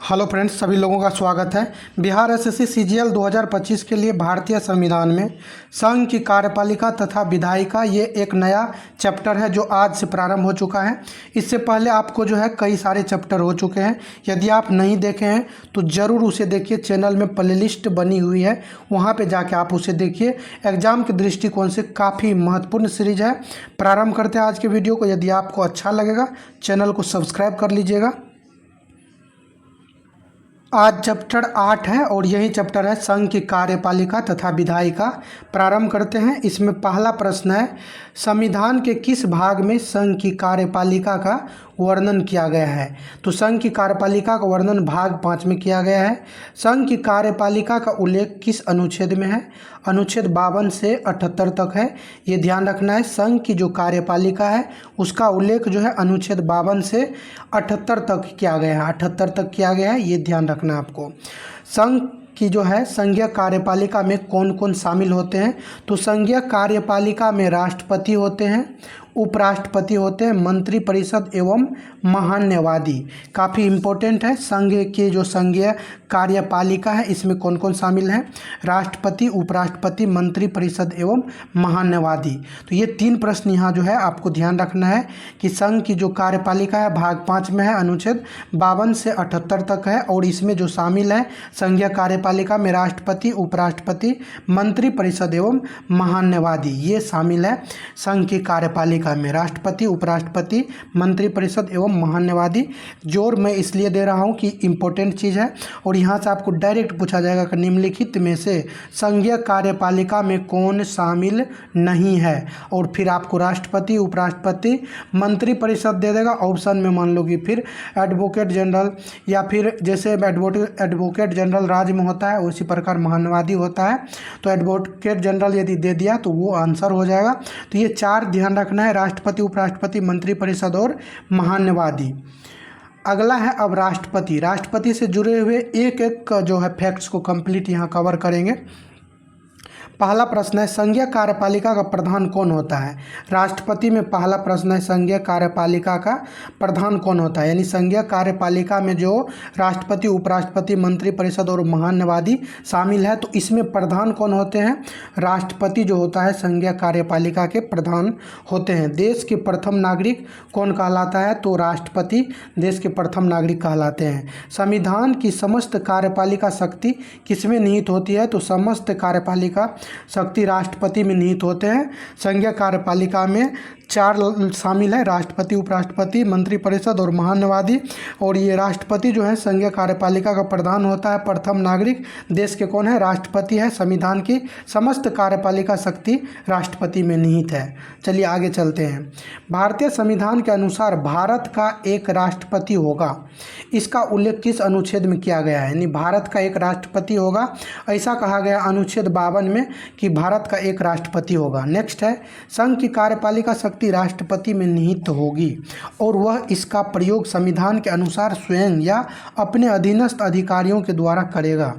Hello friends, सभी लोगों का स्वागत है। बिहार एसएससी सीजीएल 2025 के लिए भारतीय संविधान में संघ की कार्यपालिका तथा विधायिका ये एक नया चैप्टर है जो आज से प्रारंभ हो चुका है। इससे पहले आपको जो है कई सारे चैप्टर हो चुके हैं। यदि आप नहीं देखे हैं तो ज़रूर उसे देखिए। चैनल में प्लेलिस्ट बनी हुई है, वहाँ पर जाके आप उसे देखिए। एग्ज़ाम के दृष्टिकोण से काफ़ी महत्वपूर्ण सीरीज है। प्रारंभ करते हैं आज के वीडियो को। यदि आपको अच्छा लगेगा चैनल को सब्सक्राइब कर लीजिएगा। आज चैप्टर 8 है और यही चैप्टर है संघ की कार्यपालिका तथा विधायिका। प्रारंभ करते हैं। इसमें पहला प्रश्न है, संविधान के किस भाग में संघ की कार्यपालिका का वर्णन किया गया है? तो संघ की कार्यपालिका का वर्णन भाग 5 में किया गया है। संघ की कार्यपालिका का उल्लेख किस अनुच्छेद में है? अनुच्छेद 52 से 78 तक है। ये ध्यान रखना है। संघ की जो कार्यपालिका है उसका उल्लेख जो है अनुच्छेद 52 से 78 तक किया गया है। 78 तक किया गया है, ये ध्यान रखना है आपको। संघ की जो है संघीय कार्यपालिका में कौन कौन शामिल होते हैं? तो संघीय कार्यपालिका में राष्ट्रपति होते हैं, उपराष्ट्रपति होते हैं, मंत्रिपरिषद एवं महान्यवादी। काफ़ी इम्पोर्टेंट है। संघ की जो संघीय कार्यपालिका है इसमें कौन कौन शामिल हैं? राष्ट्रपति, उपराष्ट्रपति, मंत्रिपरिषद एवं महान्यवादी। तो ये 3 प्रश्न यहाँ जो है आपको ध्यान रखना है कि संघ की जो कार्यपालिका है भाग 5 में है, अनुच्छेद 52 से 78 तक है। और इसमें जो शामिल है संघीय कार्यपालिका में राष्ट्रपति, उपराष्ट्रपति, मंत्रिपरिषद एवं महान्यवादी, ये शामिल है संघ की कार्यपालिका में। राष्ट्रपति, उपराष्ट्रपति, मंत्रिपरिषद एवं महान्यवादी। जोर मैं इसलिए दे रहा हूं कि इंपॉर्टेंट चीज़ है और यहाँ से आपको डायरेक्ट पूछा जाएगा कि निम्नलिखित में से संघीय कार्यपालिका में कौन शामिल नहीं है, और फिर आपको राष्ट्रपति, उपराष्ट्रपति, मंत्रिपरिषद दे देगा। ऑप्शन में मान लो कि फिर एडवोकेट जनरल, या फिर जैसे एडवोकेट जनरल राज्य में होता है उसी प्रकार महान्यवादी होता है। तो एडवोकेट जनरल यदि दे दिया तो वो आंसर हो जाएगा। तो ये 4 ध्यान रखना है, राष्ट्रपति, उपराष्ट्रपति, मंत्रिपरिषद और महान्यवादी। अगला है अब राष्ट्रपति। राष्ट्रपति से जुड़े हुए एक एक जो है फैक्ट्स को कंप्लीट यहाँ कवर करेंगे। पहला प्रश्न है, संघीय कार्यपालिका का प्रधान कौन होता है? राष्ट्रपति में पहला प्रश्न है, संघीय कार्यपालिका का प्रधान कौन होता है? यानी संघीय कार्यपालिका में जो राष्ट्रपति, उपराष्ट्रपति, मंत्रिपरिषद और महान्यवादी शामिल है, तो इसमें प्रधान कौन होते हैं? राष्ट्रपति जो होता है संघीय कार्यपालिका के प्रधान होते हैं। देश के प्रथम नागरिक कौन कहलाता है? तो राष्ट्रपति देश के प्रथम नागरिक कहलाते हैं। संविधान की समस्त कार्यपालिका शक्ति किसमें निहित होती है? तो समस्त कार्यपालिका शक्ति राष्ट्रपति में निहित होते हैं। संघीय कार्यपालिका में 4 शामिल है, राष्ट्रपति, उपराष्ट्रपति, मंत्रिपरिषद और महान्यवादी। और ये राष्ट्रपति जो है संघीय कार्यपालिका का प्रधान होता है, प्रथम नागरिक देश के कौन है? राष्ट्रपति है। संविधान की समस्त कार्यपालिका शक्ति राष्ट्रपति में निहित है। चलिए आगे चलते हैं। भारतीय संविधान के अनुसार भारत का एक राष्ट्रपति होगा, इसका उल्लेख किस अनुच्छेद में किया गया है? यानी भारत का एक राष्ट्रपति होगा, ऐसा कहा गया अनुच्छेद 52 में कि भारत का एक राष्ट्रपति होगा। नेक्स्ट है, संघ की कार्यपालिका शक्ति राष्ट्रपति में निहित होगी और वह इसका प्रयोग संविधान के अनुसार स्वयं या अपने अधीनस्थ अधिकारियों के द्वारा करेगा।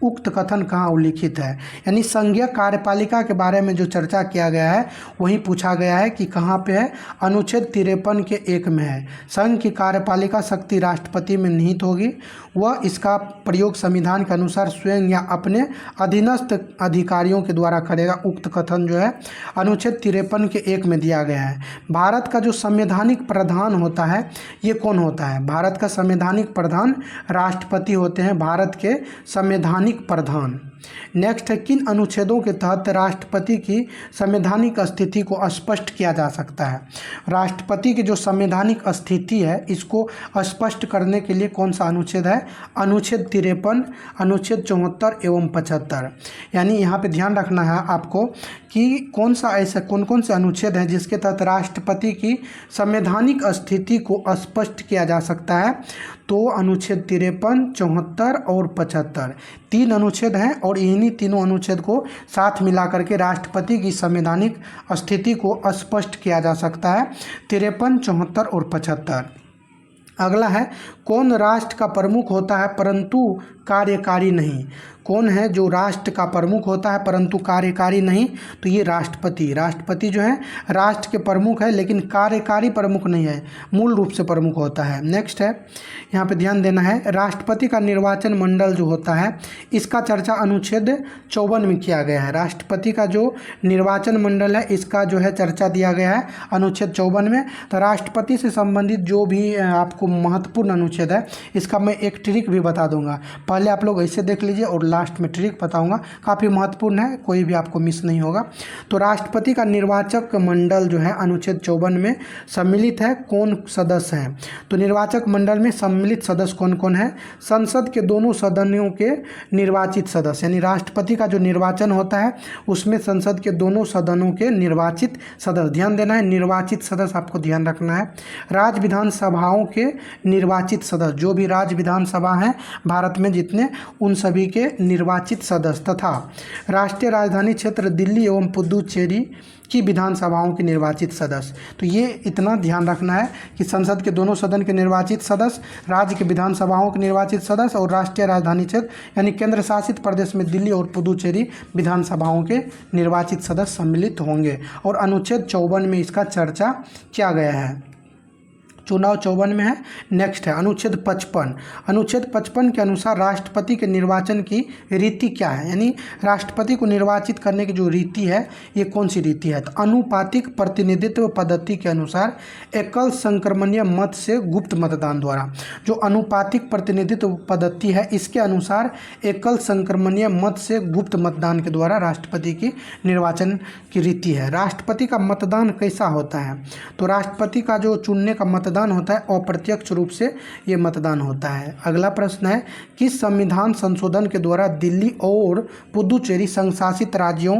उक्त कथन कहाँ उल्लिखित है? यानी संघीय कार्यपालिका के बारे में जो चर्चा किया गया है वही पूछा गया है कि कहाँ पे है? अनुच्छेद 53 के 1 में है। संघ की कार्यपालिका शक्ति राष्ट्रपति में निहित होगी, वह इसका प्रयोग संविधान के अनुसार स्वयं या अपने अधीनस्थ अधिकारियों के द्वारा करेगा। उक्त कथन जो है अनुच्छेद 53 के 1 में दिया गया है। भारत का जो संवैधानिक प्रधान होता है ये कौन होता है? भारत का संवैधानिक प्रधान राष्ट्रपति होते हैं, भारत के संवैधानिक प्रधान। नेक्स्ट है, किन अनुच्छेदों के तहत राष्ट्रपति की संवैधानिक स्थिति को स्पष्ट किया जा सकता है? राष्ट्रपति की जो संवैधानिक स्थिति है इसको स्पष्ट करने के लिए कौन सा अनुच्छेद है? अनुच्छेद 53, अनुच्छेद 74 एवं 75। यानी यहाँ पे ध्यान रखना है आपको कि कौन कौन से अनुच्छेद हैं जिसके तहत राष्ट्रपति की संवैधानिक स्थिति को स्पष्ट किया जा सकता है। तो अनुच्छेद 53, 74 और 75 3 अनुच्छेद हैं और इन्हीं तीनों अनुच्छेद को साथ मिला करके राष्ट्रपति की संवैधानिक स्थिति को स्पष्ट किया जा सकता है। 53, 74 और 75। अगला है, कौन राष्ट्र का प्रमुख होता है परंतु कार्यकारी नहीं? कौन है जो राष्ट्र का प्रमुख होता है परंतु कार्यकारी नहीं, तो ये राष्ट्रपति। राष्ट्रपति जो है राष्ट्र के प्रमुख है लेकिन कार्यकारी प्रमुख नहीं है, मूल रूप से प्रमुख होता है। नेक्स्ट है, यहाँ पे ध्यान देना है, राष्ट्रपति का निर्वाचन मंडल जो होता है इसका चर्चा अनुच्छेद 54 में किया गया है। राष्ट्रपति का जो निर्वाचन मंडल है इसका जो है चर्चा दिया गया है अनुच्छेद 54 में। तो राष्ट्रपति से संबंधित जो भी आपको महत्वपूर्ण अनुच्छेद है इसका मैं एक ट्रिक भी बता दूंगा। पहले आप लोग ऐसे देख लीजिए और लास्ट में ट्रिक बताऊंगा, काफ़ी महत्वपूर्ण है, कोई भी आपको मिस नहीं होगा। तो राष्ट्रपति का निर्वाचक मंडल जो है अनुच्छेद 54 में सम्मिलित है, कौन सदस्य हैं? तो निर्वाचक मंडल में सम्मिलित सदस्य कौन कौन है? संसद के दोनों सदनों के निर्वाचित सदस्य, यानी राष्ट्रपति का जो निर्वाचन होता है उसमें संसद के दोनों सदनों के निर्वाचित सदस्य, ध्यान देना है निर्वाचित सदस्य आपको ध्यान रखना है। राज्य विधानसभाओं के निर्वाचित सदस्य, जो भी राज्य विधानसभा हैं भारत में जितने, उन सभी के निर्वाचित सदस्य, तथा राष्ट्रीय राजधानी क्षेत्र दिल्ली एवं पुदुचेरी की विधानसभाओं के निर्वाचित सदस्य। तो ये इतना ध्यान रखना है कि संसद के दोनों सदन के निर्वाचित सदस्य, राज्य के विधानसभाओं के निर्वाचित सदस्य और राष्ट्रीय राजधानी क्षेत्र यानी केंद्र शासित प्रदेश में दिल्ली और पुदुचेरी विधानसभाओं के निर्वाचित सदस्य सम्मिलित होंगे। और अनुच्छेद 54 में इसका चर्चा किया गया है, चुनाव 54 में है। नेक्स्ट है अनुच्छेद 55। अनुच्छेद 55 के अनुसार राष्ट्रपति के निर्वाचन की रीति क्या है, यानी राष्ट्रपति को निर्वाचित करने की जो रीति है ये कौन सी रीति है? तो अनुपातिक प्रतिनिधित्व पद्धति के अनुसार एकल संक्रमणीय मत से गुप्त मतदान द्वारा, जो अनुपातिक प्रतिनिधित्व पद्धति है इसके अनुसार एकल संक्रमणीय मत से गुप्त मतदान के द्वारा राष्ट्रपति की निर्वाचन की रीति है। राष्ट्रपति का मतदान कैसा होता है? तो राष्ट्रपति का जो चुनने का मतदान होता है अप्रत्यक्ष रूप से ये मतदान होता है। अगला प्रश्न है, किस संविधान संशोधन के द्वारा दिल्ली और पुदुचेरी संघ शासित राज्यों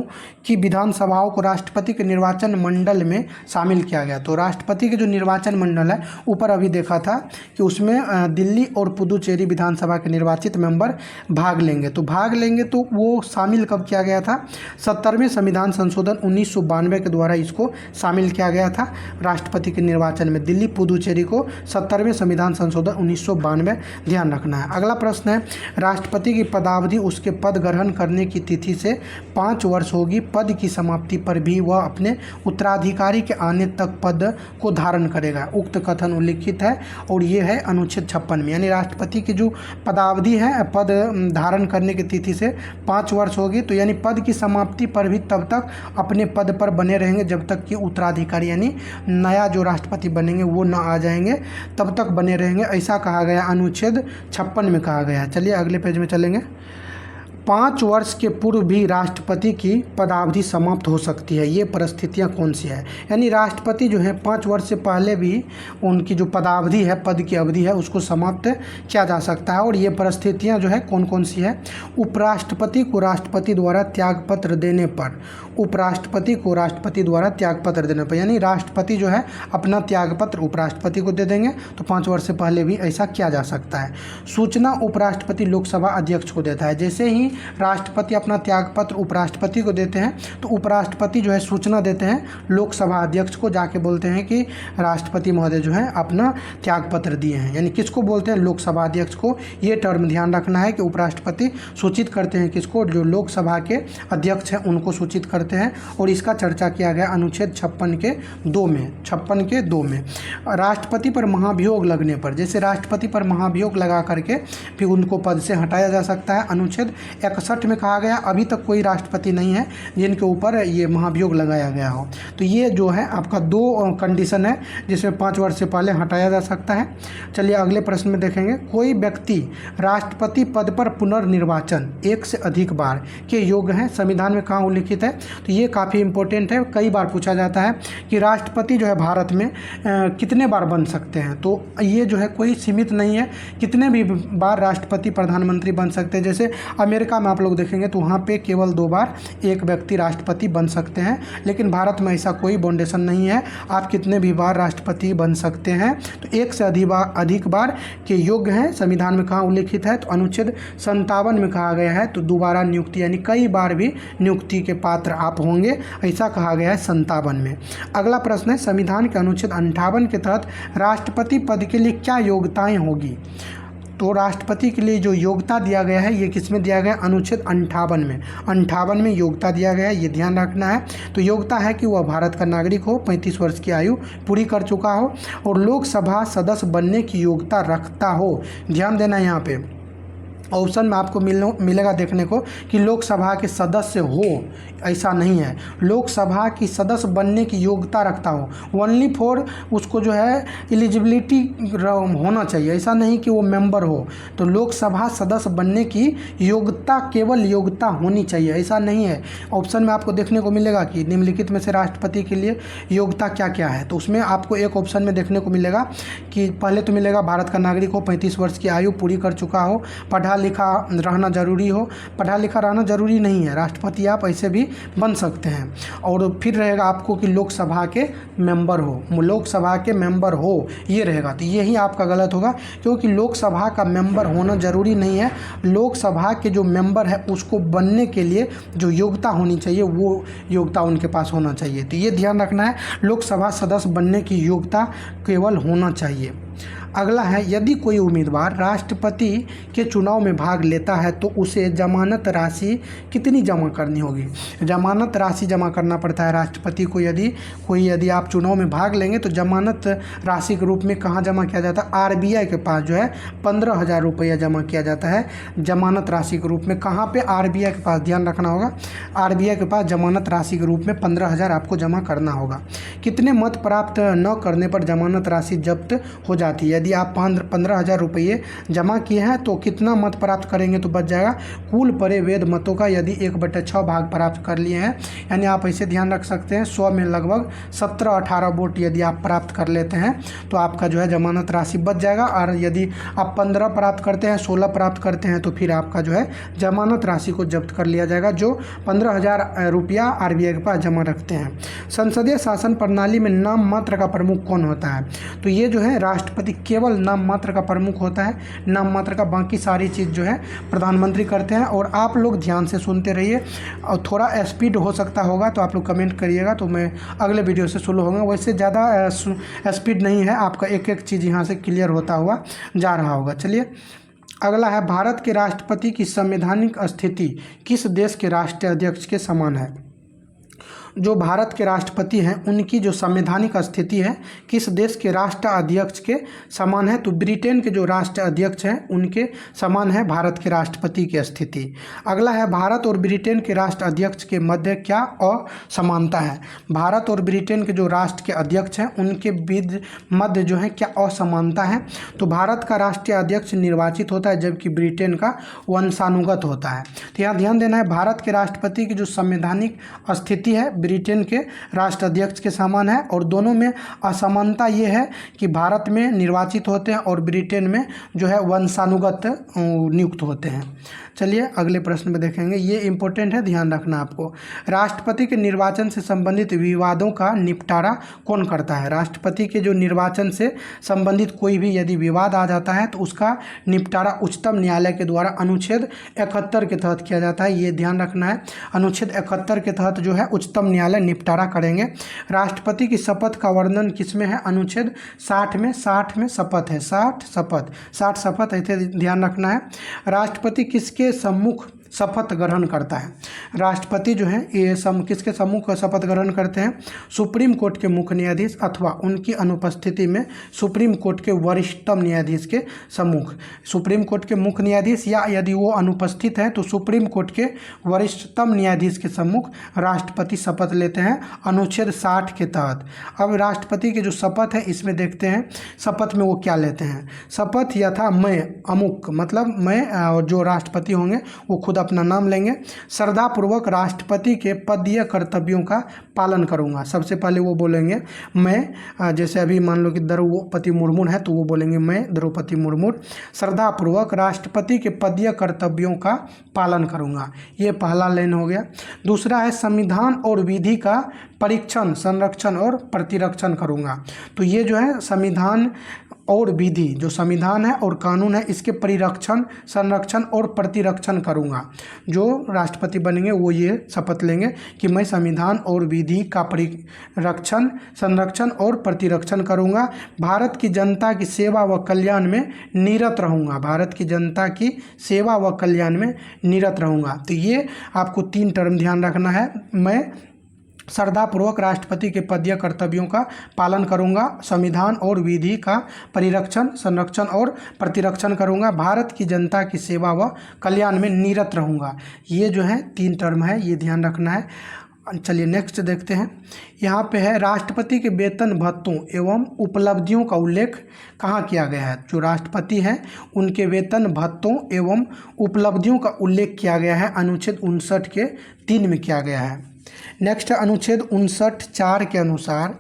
की विधानसभाओं को राष्ट्रपति के निर्वाचन मंडल में शामिल किया गया? तो राष्ट्रपति के जो निर्वाचन मंडल है ऊपर अभी देखा था कि उसमें दिल्ली और पुदुचेरी विधानसभा के निर्वाचित मेंबर भाग लेंगे। तो भाग लेंगे तो वो शामिल कब किया गया था? 70वें संविधान संशोधन 1992 के द्वारा इसको शामिल किया गया था राष्ट्रपति के निर्वाचन में। दिल्ली पुदुचेरी को 70वें संविधान संशोधन 1992 ध्यान रखना है। अगला प्रश्न है, राष्ट्रपति की पदावधि उसके पद ग्रहण करने की तिथि से 5 वर्ष होगी। पद की समाप्ति पर भी वह अपने उत्तराधिकारी के आने तक पद को धारण करेगा। उक्त कथन उल्लिखित है और ये है अनुच्छेद 56 में, यानी राष्ट्रपति की जो पदावधि है पद धारण करने की तिथि से 5 वर्ष होगी। तो यानी पद की समाप्ति पर भी तब तक अपने पद पर बने रहेंगे जब तक कि उत्तराधिकारी यानी नया जो राष्ट्रपति बनेंगे वो न आ जाएंगे, तब तक बने रहेंगे, ऐसा कहा गया अनुच्छेद 56 में कहा गया। चलिए अगले पेज में चलेंगे। 5 वर्ष के पूर्व भी राष्ट्रपति की पदावधि समाप्त हो सकती है, ये परिस्थितियाँ कौन सी है? यानी राष्ट्रपति जो है 5 वर्ष से पहले भी उनकी जो पदावधि है, पद की अवधि है, उसको समाप्त किया जा सकता है। और ये परिस्थितियाँ जो है कौन कौन सी है? उपराष्ट्रपति को राष्ट्रपति द्वारा त्यागपत्र देने पर, उपराष्ट्रपति को राष्ट्रपति द्वारा त्यागपत्र देने पर, यानी राष्ट्रपति जो है अपना त्यागपत्र उपराष्ट्रपति को दे देंगे, तो 5 वर्ष से पहले भी ऐसा किया जा सकता है। सूचना उपराष्ट्रपति लोकसभा अध्यक्ष को देता है। जैसे ही राष्ट्रपति अपना त्यागपत्र उपराष्ट्रपति को देते हैं तो उपराष्ट्रपति जो है सूचना देते हैं लोकसभा अध्यक्ष को, जाके बोलते हैं कि राष्ट्रपति महोदय जो है अपना त्यागपत्र दिए हैं, यानी किसको बोलते हैं? लोकसभा अध्यक्ष को। ये टर्म ध्यान रखना है कि उपराष्ट्रपति सूचित करते हैं किसको? जो लोकसभा के अध्यक्ष हैं उनको सूचित करते हैं। और इसका चर्चा किया गया अनुच्छेद 56 के 2 में। राष्ट्रपति पर महाभियोग लगने पर, जैसे राष्ट्रपति पर महाभियोग लगा करके फिर उनको पद से हटाया जा सकता है। अनुच्छेद 61 में कहा गया अभी तक कोई राष्ट्रपति नहीं है जिनके ऊपर ये महाभियोग लगाया गया हो। तो ये जो है आपका 2 कंडीशन है जिसमें 5 वर्ष से पहले हटाया जा सकता है। चलिए अगले प्रश्न में देखेंगे, कोई व्यक्ति राष्ट्रपति पद पर पुनर्निर्वाचन 1 से अधिक बार के योग्य है, संविधान में कहाँ उल्लिखित है? तो ये काफ़ी इंपॉर्टेंट है, कई बार पूछा जाता है कि राष्ट्रपति जो है भारत में कितने बार बन सकते हैं। तो ये जो है कोई सीमित नहीं है, कितने भी बार राष्ट्रपति प्रधानमंत्री बन सकते हैं। जैसे अमेरिका में आप लोग देखेंगे तो वहाँ पे केवल 2 बार एक व्यक्ति राष्ट्रपति बन सकते हैं, लेकिन भारत में ऐसा कोई बाउंडेशन नहीं है, आप कितने भी बार राष्ट्रपति बन सकते हैं। तो 1 से अधिक बार के योग्य हैं, संविधान में कहाँ उल्लिखित है? तो अनुच्छेद 57 में कहा गया है। तो दोबारा नियुक्ति यानी कई बार भी नियुक्ति के पात्र आप होंगे, ऐसा कहा गया है 57 में। अगला प्रश्न है, संविधान के अनुच्छेद 58 के तहत राष्ट्रपति पद के लिए क्या योग्यताएं होगी? तो राष्ट्रपति के लिए जो योग्यता दिया गया है ये किस में दिया गया है? अनुच्छेद 58 में योग्यता दिया गया है, ये ध्यान रखना है। तो योग्यता है कि वह भारत का नागरिक हो, 35 वर्ष की आयु पूरी कर चुका हो और लोकसभा सदस्य बनने की योग्यता रखता हो। ध्यान देना है यहाँ पे ऑप्शन में आपको मिलेगा देखने को कि लोकसभा के सदस्य हो, ऐसा नहीं है। लोकसभा की सदस्य बनने की योग्यता रखता हो, ओनली फॉर उसको जो है एलिजिबिलिटी होना चाहिए, ऐसा नहीं कि वो मेंबर हो। तो लोकसभा सदस्य बनने की योग्यता, केवल योग्यता होनी चाहिए, ऐसा नहीं है। ऑप्शन में आपको देखने को मिलेगा कि निम्नलिखित में से राष्ट्रपति के लिए योग्यता क्या क्या है। तो उसमें आपको एक ऑप्शन में देखने को मिलेगा कि पहले तो मिलेगा भारत का नागरिक हो, 35 वर्ष की आयु पूरी कर चुका हो, पढ़ा लिखा रहना जरूरी हो। पढ़ा लिखा रहना जरूरी नहीं है, राष्ट्रपति आप ऐसे भी बन सकते हैं। और फिर रहेगा आपको कि लोकसभा के मेंबर हो, लोकसभा के मेंबर हो, ये रहेगा। तो यही आपका गलत होगा, क्योंकि लोकसभा का मेंबर होना जरूरी नहीं है। लोकसभा के जो मेंबर है उसको बनने के लिए जो योग्यता होनी चाहिए वो योग्यता उनके पास होना चाहिए। तो ये ध्यान रखना है, लोकसभा सदस्य बनने की योग्यता केवल होना चाहिए। अगला है, यदि कोई उम्मीदवार राष्ट्रपति के चुनाव में भाग लेता है तो उसे जमानत राशि कितनी जमा करनी होगी? जमानत राशि जमा करना पड़ता है राष्ट्रपति को। यदि आप चुनाव में भाग लेंगे तो जमानत राशि के रूप में कहाँ जमा किया जाता है? आरबीआई के पास जो है 15,000 रुपया जमा किया जाता है जमानत राशि के रूप में। कहाँ पे? आरबीआई के पास, ध्यान रखना होगा। आरबीआई के पास जमानत राशि के रूप में 15,000 आपको जमा करना होगा। कितने मत प्राप्त न करने पर जमानत राशि जब्त हो जाती है? यदि आप 15,000 रुपये जमा किए हैं तो कितना मत प्राप्त करेंगे? तो बच जाएगा कुल परे वेद मतों का यदि 1/6 भाग प्राप्त कर लिए हैं, यानी आप ऐसे ध्यान रख सकते हैं 100 में लगभग 17-18 वोट यदि आप प्राप्त कर लेते हैं तो आपका जो है जमानत राशि बच जाएगा। और यदि आप 15 प्राप्त करते हैं, 16 प्राप्त करते हैं तो फिर आपका जो है जमानत राशि को जब्त कर लिया जाएगा, जो 15,000 रुपया आरबीआई के पास जमा रखते हैं। संसदीय शासन प्रणाली में नाम मात्र का प्रमुख कौन होता है? तो ये जो है राष्ट्रपति केवल नाम मात्र का प्रमुख होता है, नाम मात्र का, बाकी सारी चीज़ जो है प्रधानमंत्री करते हैं। और आप लोग ध्यान से सुनते रहिए, और थोड़ा स्पीड हो सकता होगा तो आप लोग कमेंट करिएगा तो मैं अगले वीडियो से सुनो होगा। वैसे ज़्यादा स्पीड नहीं है, आपका एक एक चीज़ यहाँ से क्लियर होता हुआ जा रहा होगा। चलिए अगला है, भारत के राष्ट्रपति की संवैधानिक स्थिति किस देश के राष्ट्रीय अध्यक्ष के समान है? जो भारत के राष्ट्रपति हैं उनकी जो संवैधानिक स्थिति है किस देश के राष्ट्र अध्यक्ष के समान है? तो ब्रिटेन के जो राष्ट्र अध्यक्ष हैं उनके समान है भारत के राष्ट्रपति की स्थिति। अगला है, भारत और ब्रिटेन के राष्ट्र अध्यक्ष के मध्य क्या असमानता है? भारत और ब्रिटेन के जो राष्ट्र के अध्यक्ष हैं उनके मध्य जो है क्या असमानता है? तो भारत का राष्ट्रीय अध्यक्ष निर्वाचित होता है जबकि ब्रिटेन का वंशानुगत होता है। तो यहाँ ध्यान देना है, भारत के राष्ट्रपति की जो संवैधानिक स्थिति है ब्रिटेन के राष्ट्र अध्यक्ष के समान है, और दोनों में असमानता ये है कि भारत में निर्वाचित होते हैं और ब्रिटेन में जो है वंशानुगत नियुक्त होते हैं। चलिए अगले प्रश्न में देखेंगे, ये इंपॉर्टेंट है, ध्यान रखना आपको। राष्ट्रपति के निर्वाचन से संबंधित विवादों का निपटारा कौन करता है? राष्ट्रपति के जो निर्वाचन से संबंधित कोई भी यदि विवाद आ जाता है तो उसका निपटारा उच्चतम न्यायालय के द्वारा अनुच्छेद 71 के तहत किया जाता है, ये ध्यान रखना है। अनुच्छेद 71 के तहत जो है उच्चतम न्यायालय निपटारा करेंगे। राष्ट्रपति की शपथ का वर्णन किसमें है? अनुच्छेद 60 में शपथ है, 60 शपथ, ऐसे ध्यान रखना है। राष्ट्रपति किसके सम्मुख शपथ ग्रहण करता है? राष्ट्रपति जो है ये किसके सम्मुख शपथ ग्रहण करते हैं? सुप्रीम कोर्ट के मुख्य न्यायाधीश अथवा उनकी अनुपस्थिति में सुप्रीम कोर्ट के वरिष्ठतम न्यायाधीश के सम्मुख। सुप्रीम कोर्ट के मुख्य न्यायाधीश या यदि वो अनुपस्थित है तो सुप्रीम कोर्ट के वरिष्ठतम न्यायाधीश के सम्मुख राष्ट्रपति शपथ लेते हैं अनुच्छेद 60 के तहत। अब राष्ट्रपति की जो शपथ है इसमें देखते हैं शपथ में वो क्या लेते हैं। शपथ यथा मैं अमुक, मतलब मैं जो राष्ट्रपति होंगे वो खुद अपना नाम लेंगे। श्रद्धापूर्वक राष्ट्रपति के पदीय कर्तव्यों का पालन करूंगा। सबसे पहले वो बोलेंगे मैं, जैसे अभी मान लो कि द्रौपदी मुर्मू है तो वो बोलेंगे मैं द्रौपदी मुर्मू श्रद्धापूर्वक राष्ट्रपति के पदीय कर्तव्यों का पालन करूंगा। ये पहला लाइन हो गया। दूसरा है संविधान और विधि का परीक्षण, संरक्षण और प्रतिरक्षण करूंगा। तो ये जो है संविधान और विधि, जो संविधान है और कानून है, इसके परिरक्षण, संरक्षण और प्रतिरक्षण करूँगा। जो राष्ट्रपति बनेंगे वो ये शपथ लेंगे कि मैं संविधान और विधि का परिरक्षण, संरक्षण और प्रतिरक्षण करूँगा। भारत की जनता की सेवा व कल्याण में निरत रहूँगा। भारत की जनता की सेवा व कल्याण में निरत रहूँगा। तो ये आपको 3 टर्म ध्यान रखना है। मैं श्रद्धापूर्वक राष्ट्रपति के पद या कर्तव्यों का पालन करूंगा, संविधान और विधि का परिरक्षण, संरक्षण और प्रतिरक्षण करूंगा, भारत की जनता की सेवा व कल्याण में निरत रहूंगा। ये जो है 3 टर्म है, ये ध्यान रखना है। चलिए नेक्स्ट देखते हैं। यहाँ पे है राष्ट्रपति के वेतन भत्तों एवं उपलब्धियों का उल्लेख कहाँ किया गया है। जो राष्ट्रपति हैं उनके वेतन भत्तों एवं उपलब्धियों का उल्लेख किया गया है अनुच्छेद 59 के 3 में किया गया है। नेक्स्ट अनुच्छेद 59(4) के अनुसार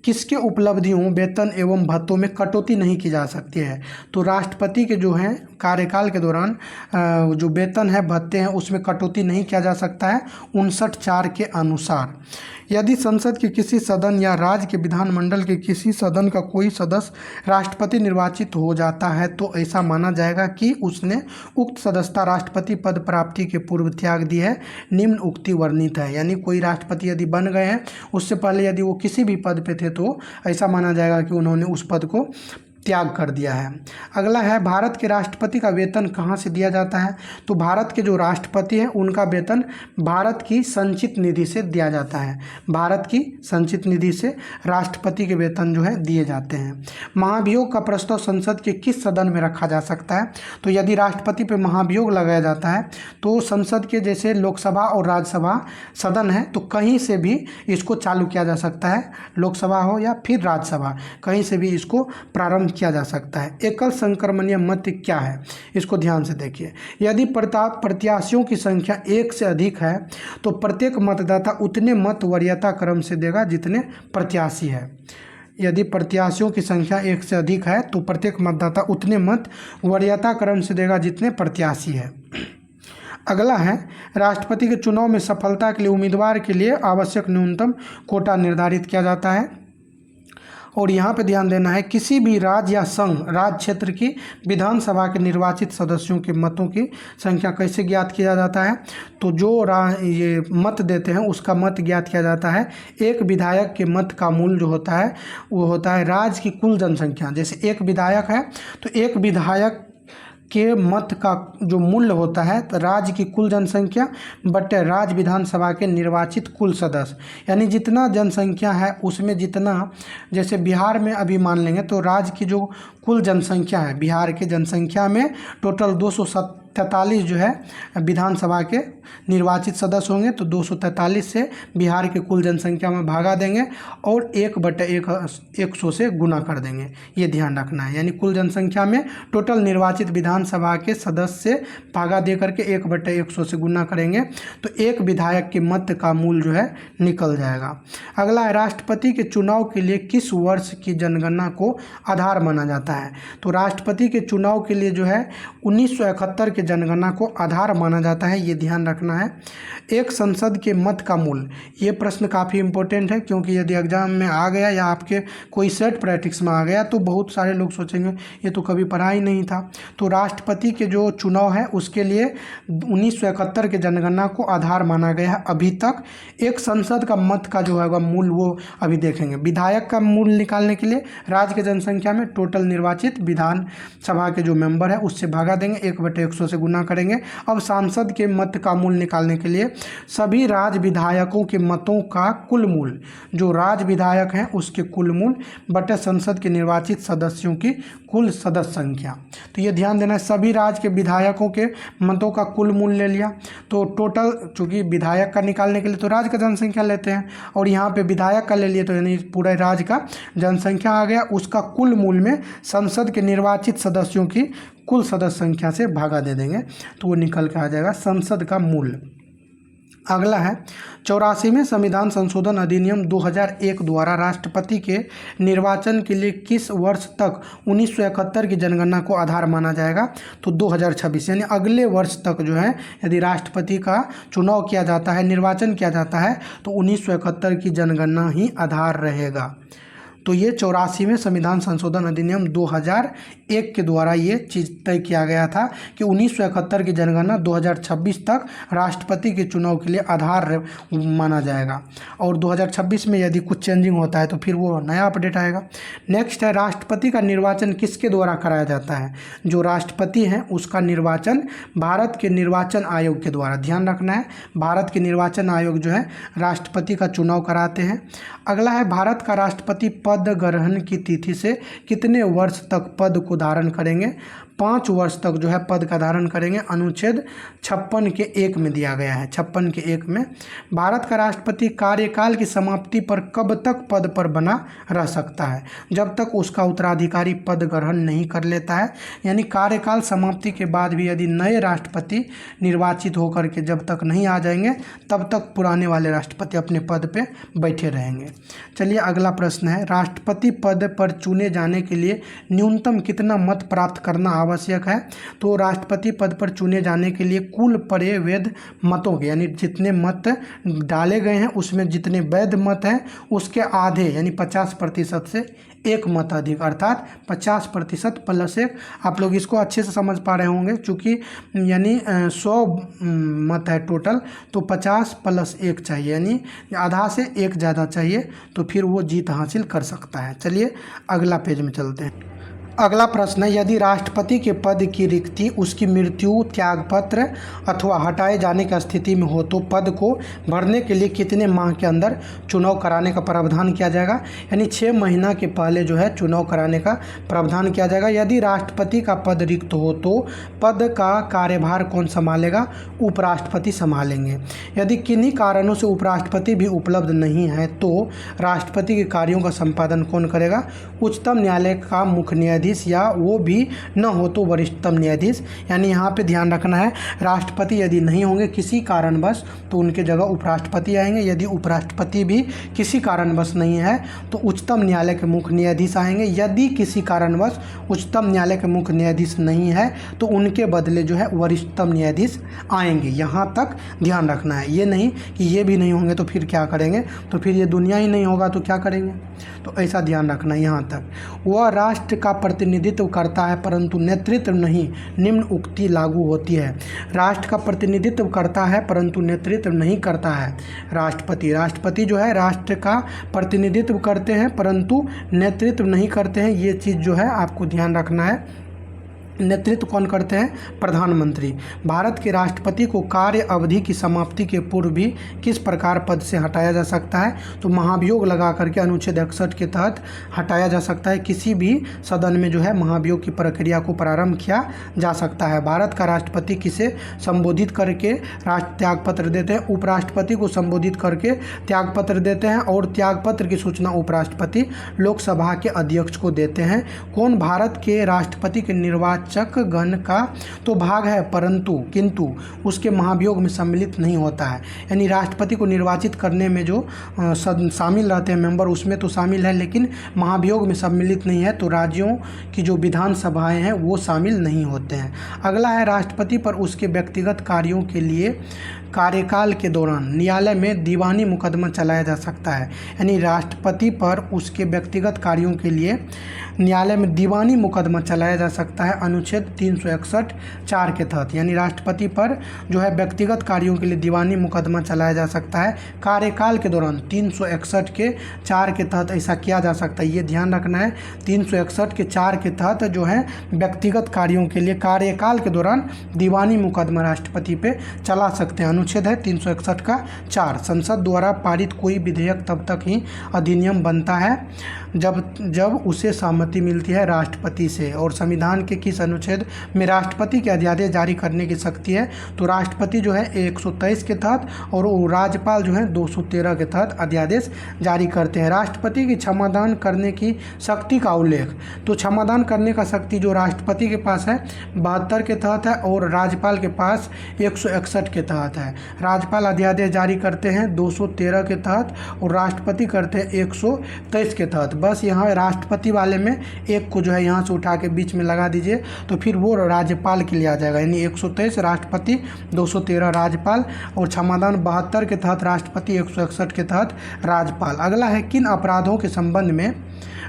किसके उपलब्धियों, वेतन एवं भत्तों में कटौती नहीं की जा सकती है। तो राष्ट्रपति के जो हैं कार्यकाल के दौरान जो वेतन है, भत्ते हैं, उसमें कटौती नहीं किया जा सकता है 59(4) के अनुसार। यदि संसद के किसी सदन या राज्य के विधानमंडल के किसी सदन का कोई सदस्य राष्ट्रपति निर्वाचित हो जाता है तो ऐसा माना जाएगा कि उसने उक्त सदस्यता राष्ट्रपति पद प्राप्ति के पूर्व त्याग दी है। निम्न उक्ति वर्णित है। यानी कोई राष्ट्रपति यदि बन गए हैं, उससे पहले यदि वो किसी भी पद पे थे तो ऐसा माना जाएगा कि उन्होंने उस पद को त्याग कर दिया है। अगला है भारत के राष्ट्रपति का वेतन कहाँ से दिया जाता है। तो भारत के जो राष्ट्रपति हैं उनका वेतन भारत की संचित निधि से दिया जाता है। भारत की संचित निधि से राष्ट्रपति के वेतन जो है दिए जाते हैं। महाभियोग का प्रस्ताव संसद के किस सदन में रखा जा सकता है। तो यदि राष्ट्रपति पर महाभियोग लगाया जाता है तो संसद के जैसे लोकसभा और राज्यसभा सदन है तो कहीं से भी इसको चालू किया जा सकता है। लोकसभा हो या फिर राज्यसभा, कहीं से भी इसको प्रारंभ किया जा सकता है। एकल संक्रमणीय मत क्या है, इसको ध्यान से देखिए। यदि प्रत्याशियों की संख्या 1 से अधिक है तो प्रत्येक मतदाता उतने मत वरीयता क्रम से देगा जितने प्रत्याशी है। यदि प्रत्याशियों की संख्या 1 से अधिक है तो प्रत्येक मतदाता उतने मत वरीयता क्रम से देगा जितने प्रत्याशी है। अगला है राष्ट्रपति के चुनाव में सफलता के लिए उम्मीदवार के लिए आवश्यक न्यूनतम कोटा निर्धारित किया जाता है। और यहाँ पे ध्यान देना है, किसी भी राज्य या संघ राज्य क्षेत्र की विधानसभा के निर्वाचित सदस्यों के मतों की संख्या कैसे ज्ञात किया जाता है। तो जो ये मत देते हैं उसका मत ज्ञात किया जाता है। एक विधायक के मत का मूल जो होता है वो होता है राज्य की कुल जनसंख्या। जैसे एक विधायक है तो एक विधायक के मत का जो मूल्य होता है तो राज्य की कुल जनसंख्या बटे राज्य विधानसभा के निर्वाचित कुल सदस्य, यानी जितना जनसंख्या है उसमें जितना, जैसे बिहार में अभी मान लेंगे तो राज्य की जो कुल जनसंख्या है, बिहार के जनसंख्या में टोटल 243 जो है विधानसभा के निर्वाचित सदस्य होंगे। तो 243 से बिहार के कुल जनसंख्या में भागा देंगे और 1/100 से गुना कर देंगे। ये ध्यान रखना है। यानी कुल जनसंख्या में टोटल निर्वाचित विधानसभा के सदस्य से भागा दे करके 1/100 से गुना करेंगे तो एक विधायक के मत का मूल जो है निकल जाएगा। अगला है राष्ट्रपति के चुनाव के लिए किस वर्ष की जनगणना को आधार माना जाता है। तो राष्ट्रपति के चुनाव के लिए जो है 1971 के जनगणना को आधार माना जाता है। ये ध्यान रखना है। एक संसद के मत का मूल, ये प्रश्न काफ़ी इंपॉर्टेंट है क्योंकि यदि एग्जाम में आ गया या आपके कोई सेट प्रैक्टिस में आ गया तो बहुत सारे लोग सोचेंगे ये तो कभी पढ़ा ही नहीं था। तो राष्ट्रपति के जो चुनाव है उसके लिए 1971 के जनगणना को आधार माना गया है। अभी तक एक संसद का मत का जो है मूल वो अभी देखेंगे। विधायक का मूल निकालने के लिए राज्य की जनसंख्या में टोटल निर्वाचित विधानसभा के जो मेंबर है उससे भागा देंगे, 1/100 से गुना करेंगे। अब सांसद के मत का मूल निकालने के लिए सभी राज्य विधायकों के मतों का कुल मूल, जो राज्य विधायक हैं उसके कुल मूल बटे संसद के निर्वाचित सदस्यों की कुल सदस्य संख्या। तो ये ध्यान देना है, सभी राज्य के विधायकों के मतों का कुल मूल ले लिया तो टोटल, चूँकि विधायक का निकालने के लिए तो राज्य का जनसंख्या लेते हैं और यहाँ पे विधायक का ले लिए तो यानी पूरे राज्य का जनसंख्या आ गया, उसका कुल मूल में संसद के निर्वाचित सदस्यों की कुल सदस्य संख्या से भागा दे देंगे तो वो निकल के आ जाएगा संसद का मूल। अगला है 84वें संविधान संशोधन अधिनियम 2001 द्वारा राष्ट्रपति के निर्वाचन के लिए किस वर्ष तक 1971 की जनगणना को आधार माना जाएगा। तो 2026 यानी अगले वर्ष तक जो है यदि राष्ट्रपति का चुनाव किया जाता है, निर्वाचन किया जाता है तो 1971 की जनगणना ही आधार रहेगा। तो ये 84वें संविधान संशोधन अधिनियम 2001 के द्वारा ये चीज़ तय किया गया था कि 1971 की जनगणना 2026 तक राष्ट्रपति के चुनाव के लिए आधार माना जाएगा, और 2026 में यदि कुछ चेंजिंग होता है तो फिर वो नया अपडेट आएगा। नेक्स्ट है, राष्ट्रपति का निर्वाचन किसके द्वारा कराया जाता है? जो राष्ट्रपति हैं उसका निर्वाचन भारत के निर्वाचन आयोग के द्वारा, ध्यान रखना है, भारत के निर्वाचन आयोग जो है राष्ट्रपति का चुनाव कराते हैं। अगला है, भारत का राष्ट्रपति पद ग्रहण की तिथि से कितने वर्ष तक पद को धारण करेंगे? 5 वर्ष तक जो है पद का धारण करेंगे। अनुच्छेद 56 के 1 में दिया गया है, 56 के 1 में। भारत का राष्ट्रपति कार्यकाल की समाप्ति पर कब तक पद पर बना रह सकता है? जब तक उसका उत्तराधिकारी पद ग्रहण नहीं कर लेता है, यानी कार्यकाल समाप्ति के बाद भी यदि नए राष्ट्रपति निर्वाचित होकर के जब तक नहीं आ जाएंगे तब तक पुराने वाले राष्ट्रपति अपने पद पे बैठे रहेंगे। चलिए अगला प्रश्न है, राष्ट्रपति पद पर चुने जाने के लिए न्यूनतम कितना मत प्राप्त करना आवश्यक है? तो राष्ट्रपति पद पर चुने जाने के लिए कुल पड़े वैध मतों के, यानी जितने मत डाले गए हैं उसमें जितने वैध मत हैं उसके आधे यानी 50% से 1 मत अधिक, अर्थात 50% प्लस 1। आप लोग इसको अच्छे से समझ पा रहे होंगे, चूँकि यानी 100 मत है टोटल, तो 50 + 1 चाहिए, यानी आधा से 1 ज़्यादा चाहिए, तो फिर वो जीत हासिल कर सकता है। चलिए अगला पेज में चलते हैं। अगला प्रश्न है, यदि राष्ट्रपति के पद की रिक्ति उसकी मृत्यु, त्यागपत्र अथवा हटाए जाने की स्थिति में हो तो पद को भरने के लिए कितने माह के अंदर चुनाव कराने का प्रावधान किया जाएगा? यानी 6 महीना के पहले जो है चुनाव कराने का प्रावधान किया जाएगा। यदि राष्ट्रपति का पद रिक्त हो तो पद का कार्यभार कौन संभालेगा? उपराष्ट्रपति संभालेंगे। यदि किन्हीं कारणों से उपराष्ट्रपति भी उपलब्ध नहीं है तो राष्ट्रपति के कार्यों का संपादन कौन करेगा? उच्चतम न्यायालय का मुख्य न्यायाधीश, या वो भी न हो तो वरिष्ठतम न्यायाधीश। यानी यहाँ पे ध्यान रखना है, राष्ट्रपति यदि नहीं होंगे किसी कारणवश तो उनके जगह उपराष्ट्रपति आएंगे। यदि उपराष्ट्रपति भी किसी कारणवश नहीं है तो उच्चतम न्यायालय के मुख्य न्यायाधीश आएंगे। यदि किसी कारणवश उच्चतम न्यायालय के मुख्य न्यायाधीश नहीं है तो उनके बदले जो है वरिष्ठतम न्यायाधीश आएंगे। यहाँ तक ध्यान रखना है, ये नहीं कि ये भी नहीं होंगे तो फिर क्या करेंगे, तो फिर ये दुनिया ही नहीं होगा तो क्या करेंगे, तो ऐसा ध्यान रखना है। यहाँ तक वह राष्ट्र का प्रतिनिधित्व करता है परंतु नेतृत्व नहीं, निम्न उक्ति लागू होती है। राष्ट्र का प्रतिनिधित्व करता है परंतु नेतृत्व नहीं करता है राष्ट्रपति। राष्ट्रपति जो है राष्ट्र का प्रतिनिधित्व करते हैं परंतु नेतृत्व नहीं करते हैं, ये चीज़ जो है आपको ध्यान रखना है। नेतृत्व कौन करते हैं? प्रधानमंत्री। भारत के राष्ट्रपति को कार्य अवधि की समाप्ति के पूर्व भी किस प्रकार पद से हटाया जा सकता है? तो महाभियोग लगा करके अनुच्छेद 61 के तहत हटाया जा सकता है। किसी भी सदन में जो है महाभियोग की प्रक्रिया को प्रारंभ किया जा सकता है। भारत का राष्ट्रपति किसे संबोधित करके राष्ट्र त्यागपत्र देते हैं? उपराष्ट्रपति को संबोधित करके त्यागपत्र देते हैं, और त्यागपत्र की सूचना उपराष्ट्रपति लोकसभा के अध्यक्ष को देते हैं। कौन भारत के राष्ट्रपति के निर्वाचक गण का तो भाग है परंतु किंतु उसके महाभियोग में सम्मिलित नहीं होता है। यानी राष्ट्रपति को निर्वाचित करने में जो शामिल रहते हैं मेंबर, उसमें तो शामिल है लेकिन महाभियोग में सम्मिलित नहीं है, तो राज्यों की जो विधानसभाएं हैं वो शामिल नहीं होते हैं। अगला है, राष्ट्रपति पर उसके व्यक्तिगत कार्यों के लिए कार्यकाल के दौरान न्यायालय में दीवानी मुकदमा चलाया जा सकता है। यानी राष्ट्रपति पर उसके व्यक्तिगत कार्यों के लिए न्यायालय में दीवानी मुकदमा चलाया जा सकता है अनुच्छेद 361 4 के तहत। यानी राष्ट्रपति पर जो है व्यक्तिगत कार्यों के लिए दीवानी मुकदमा चलाया जा सकता है कार्यकाल के दौरान। 361 के 4 के तहत ऐसा किया जा सकता है, ये ध्यान रखना है। 361 के 4 के तहत जो है व्यक्तिगत कार्यों के लिए कार्यकाल के दौरान दीवानी मुकदमा राष्ट्रपति पे चला सकते हैं। अनुच्छेद है 361 का 4। संसद द्वारा पारित कोई विधेयक तब तक ही अधिनियम बनता है जब उसे सहमति मिलती है राष्ट्रपति से। और संविधान के किस अनुच्छेद में राष्ट्रपति के अध्यादेश जारी करने की शक्ति है? तो राष्ट्रपति जो है 123 के तहत और राज्यपाल जो है 213 के तहत अध्यादेश जारी करते हैं। राष्ट्रपति की क्षमादान करने की शक्ति का उल्लेख, तो क्षमादान करने का शक्ति जो राष्ट्रपति के पास है 72 के तहत है और राज्यपाल के पास 161 के तहत है। राज्यपाल अध्यादेश जारी करते हैं 213 के तहत और राष्ट्रपति करते हैं 123 के तहत। बस यहाँ राष्ट्रपति वाले में एक को जो है यहाँ से उठा के बीच में लगा दीजिए तो फिर वो राज्यपाल के लिए आ जाएगा। यानी 123 राष्ट्रपति, 213 राज्यपाल और क्षमादान 72 के तहत राष्ट्रपति, 161 के तहत राज्यपाल। अगला है, किन अपराधों के संबंध में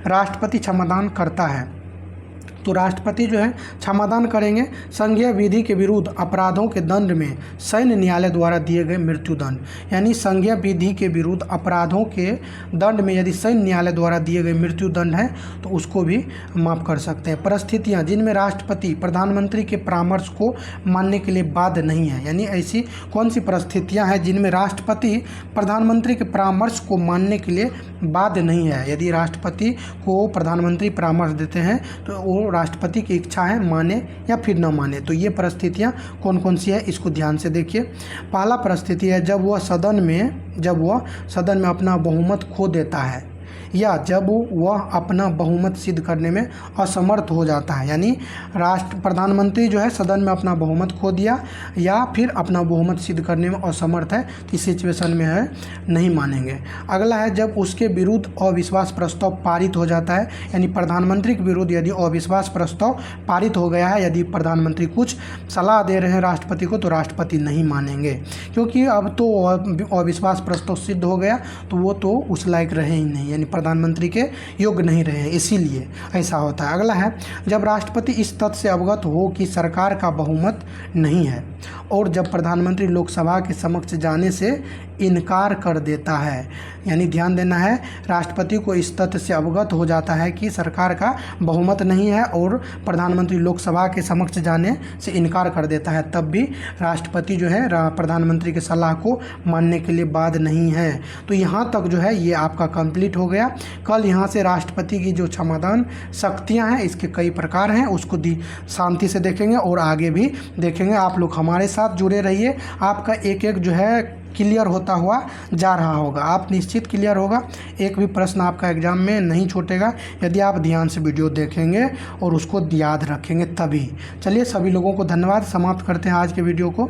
राष्ट्रपति क्षमादान करता है। तो राष्ट्रपति जो है क्षमादान करेंगे संघीय विधि के विरुद्ध अपराधों के दंड में सैन्य न्यायालय द्वारा दिए गए मृत्युदंड, यानी संघीय विधि के विरुद्ध अपराधों के दंड में यदि सैन्य न्यायालय द्वारा दिए गए मृत्युदंड है तो उसको भी माफ़ कर सकते हैं। परिस्थितियाँ जिनमें राष्ट्रपति प्रधानमंत्री के परामर्श को मानने के लिए बाध्य नहीं है, यानी ऐसी कौन सी परिस्थितियाँ हैं जिनमें राष्ट्रपति प्रधानमंत्री के परामर्श को मानने के लिए बाध्य नहीं है। यदि राष्ट्रपति को प्रधानमंत्री परामर्श देते हैं तो वो राष्ट्रपति की इच्छा है माने या फिर न माने। तो ये परिस्थितियाँ कौन कौन सी है इसको ध्यान से देखिए। पहला परिस्थिति है जब वह सदन में अपना बहुमत खो देता है या जब वह अपना बहुमत सिद्ध करने में असमर्थ हो जाता है, यानी प्रधानमंत्री जो है सदन में अपना बहुमत खो दिया या फिर अपना बहुमत सिद्ध करने में असमर्थ है, तो इस सिचुएशन में है नहीं मानेंगे। अगला है जब उसके विरुद्ध अविश्वास प्रस्ताव पारित हो जाता है, यानी प्रधानमंत्री के विरुद्ध यदि अविश्वास प्रस्ताव पारित हो गया है, यदि प्रधानमंत्री कुछ सलाह दे रहे हैं राष्ट्रपति को तो राष्ट्रपति नहीं मानेंगे, क्योंकि अब तो अविश्वास प्रस्ताव सिद्ध हो गया तो वो तो उस लायक रहे ही नहीं, यानी प्रधानमंत्री के योग्य नहीं रहे, इसीलिए ऐसा होता है। अगला है जब राष्ट्रपति इस तथ्य से अवगत हो कि सरकार का बहुमत नहीं है और जब प्रधानमंत्री लोकसभा के समक्ष जाने से इनकार कर देता है, यानी ध्यान देना है राष्ट्रपति को इस तथ्य से अवगत हो जाता है कि सरकार का बहुमत नहीं है और प्रधानमंत्री लोकसभा के समक्ष जाने से इनकार कर देता है, तब भी राष्ट्रपति जो है प्रधानमंत्री की सलाह को मानने के लिए बाध्य नहीं है। तो यहाँ तक जो है ये आपका कंप्लीट हो गया। कल यहाँ से राष्ट्रपति की जो क्षमादान शक्तियाँ हैं इसके कई प्रकार हैं, उसको शांति से देखेंगे और आगे भी देखेंगे। आप लोग हमारे साथ जुड़े रहिए, आपका एक एक जो है क्लियर होता हुआ जा रहा होगा, आप निश्चित क्लियर होगा, एक भी प्रश्न आपका एग्जाम में नहीं छूटेगा यदि आप ध्यान से वीडियो देखेंगे और उसको याद रखेंगे तभी। चलिए सभी लोगों को धन्यवाद, समाप्त करते हैं आज के वीडियो को।